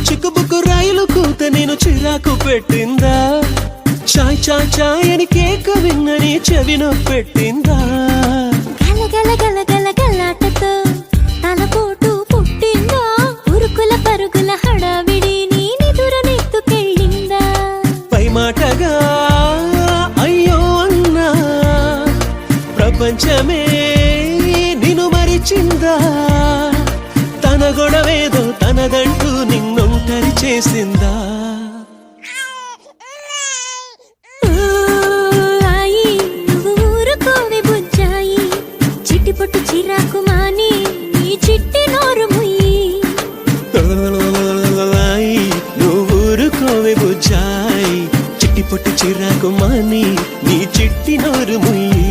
చిక్కుబుక్కు రైలు కూత నేను చిరాకు పెట్టిందా చాయ్ చాయ్ చాయ్ అని కేక విన్నని చెవినో పెట్టిందా గల గల గల గల గలాటతో తలపోటు పుట్టిందా ఉరుకుల పరుగుల హడావిడి నీ నిదురనెత్తుకెళ్ళిందా పై మాటగా అయ్యో అన్నా ప్రపంచమే నిన్ను మరిచిందా తన గొడవేదో తనదంటూ నిన్నొంటరి చేసిందా ఆయి నువ్వు ఊరుకోవే బుజ్జాయి చిట్టిపొట్టు చిరాకు మాని నీ చిట్టి నోరు ముయ్యి నువ్వు ఊరుకోవే బుజ్జాయి చిట్టి పొట్టి చిరాకు మాని నీ చిట్టి నోరు ముయ్యి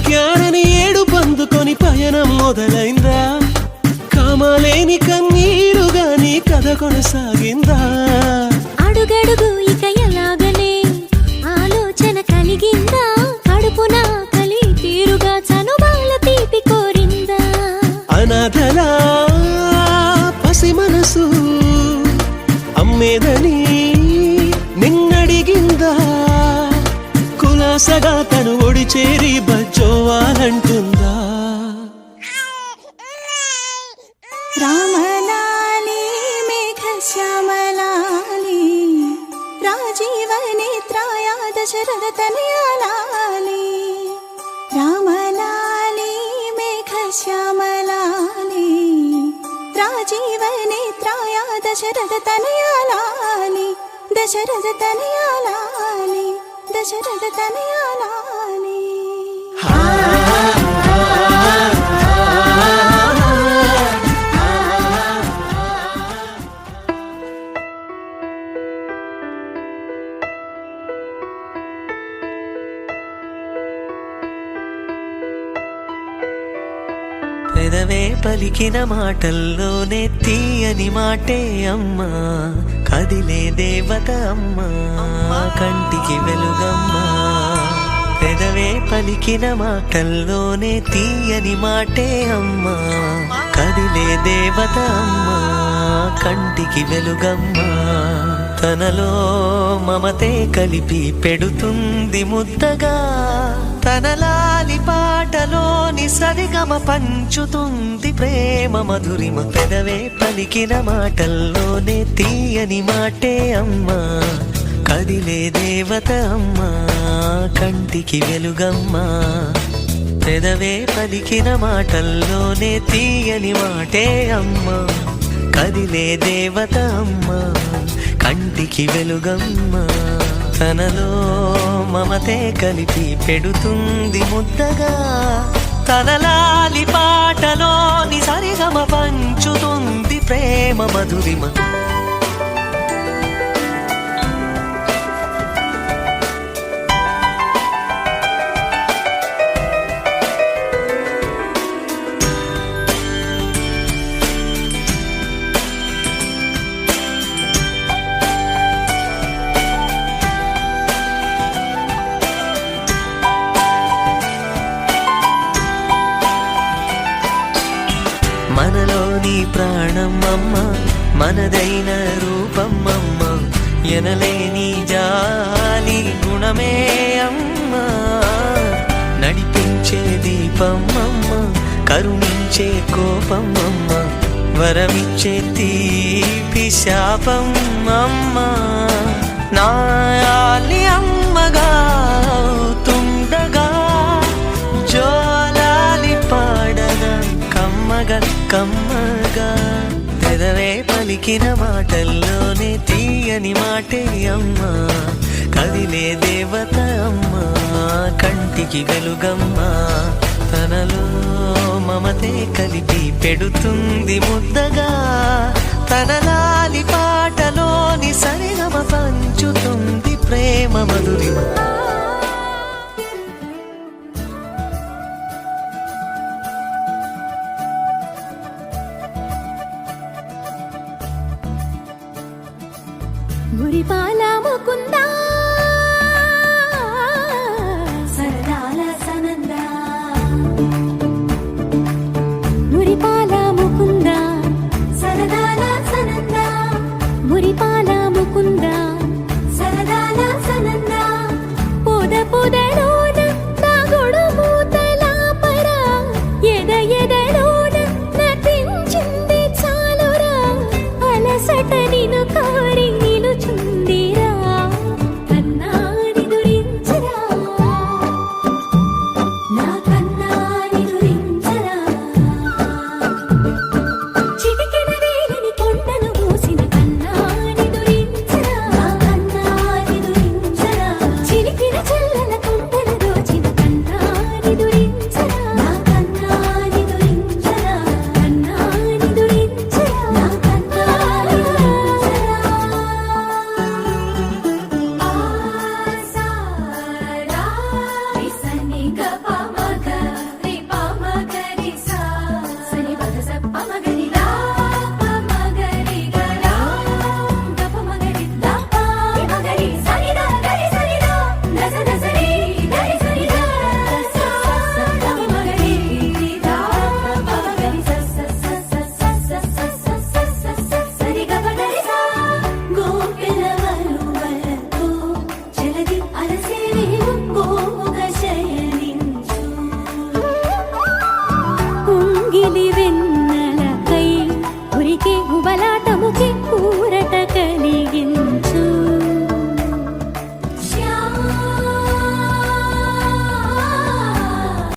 క్యారని ఏడు బందుకొని పయనం మొదలైందా కామాలేని కన్నీరుగా నీ కథ కొనసాగిందా అడుగడుగు ఇక ఎలాగనే ఆలోచన కలిగిందా కడుపున కలి తీరుగా చనుబాల తీపి కోరిందా అనాథలా పసి మనసు అమ్మేదని నిన్నడిగిందా కులాసగా తను ఒడి చేరి బజ్జోవాలంటుందా రామలాలి మేఘ శ్యామలాలి రాజీవనేత్రాయ దశరథ తనయాలాలి రామలాలి మేఘ శ్యామలాలి రాజీవనేత్రాయ దశరథ తనయాలాలి దశరథ తనయాలాలి దశరథ తనయాలాలి పెదవే పలికిన మాటల్లోనే తీయని మాటే అమ్మా కదిలే దేవత అమ్మా కంటికి వెలుగమ్మా పెదవే పలికిన మాటల్లోనే తీయని మాటే అమ్మా కదిలే దేవత అమ్మా కంటికి వెలుగమ్మా తనలో మమతే కలిపి పెడుతుంది ముద్దగా తనలాలి పాటలోని సరిగమ పంచుతుంది ప్రేమ మధురిమ పెదవే పలికిన మాటల్లోనే తీయని మాటే అమ్మా కదిలే దేవత అమ్మా కంటికి వెలుగమ్మా పెదవే పలికిన మాటల్లోనే తీయని మాటే అమ్మా కదిలే దేవత అమ్మా కంటికి వెలుగమ్మా తనలో మమతే కలిపి పెడుతుంది ముద్దగా తనలాలి పాటలోని సరిగమ పంచుతుంది ప్రేమ మధురిమ మనలోని ప్రాణం అమ్మ మనదైన రూపం అమ్మ ఎనలేని జాలి గుణమే అమ్మ నడిపించే దీపం అమ్మ కరుణించే కోపం అమ్మ వరమిచ్చే తీపి శాపం అమ్మ నాయాలి అమ్మగా తుండగా జోలాలి పాడగా కమ్మగా పెదవే పలికిన మాటల్లోనే తీయని మాటే అమ్మా కదిలే దేవత అమ్మా కంటికి వెలుగమ్మా తనలో మమతే కలిపి పెడుతుంది ముద్దగా తనలాలి పాటలోని సరి మధురిమ మురిపాల ముకుందా సరదాల సనందా మురిపాల ముకుందా సరదాల సనందా మురిపాల ముకుందా సరదాల సనందా పొద పొదలోన తాగుడు మూతల పరా ఎద ఎదలోన నటించింది చాలురా అలసటని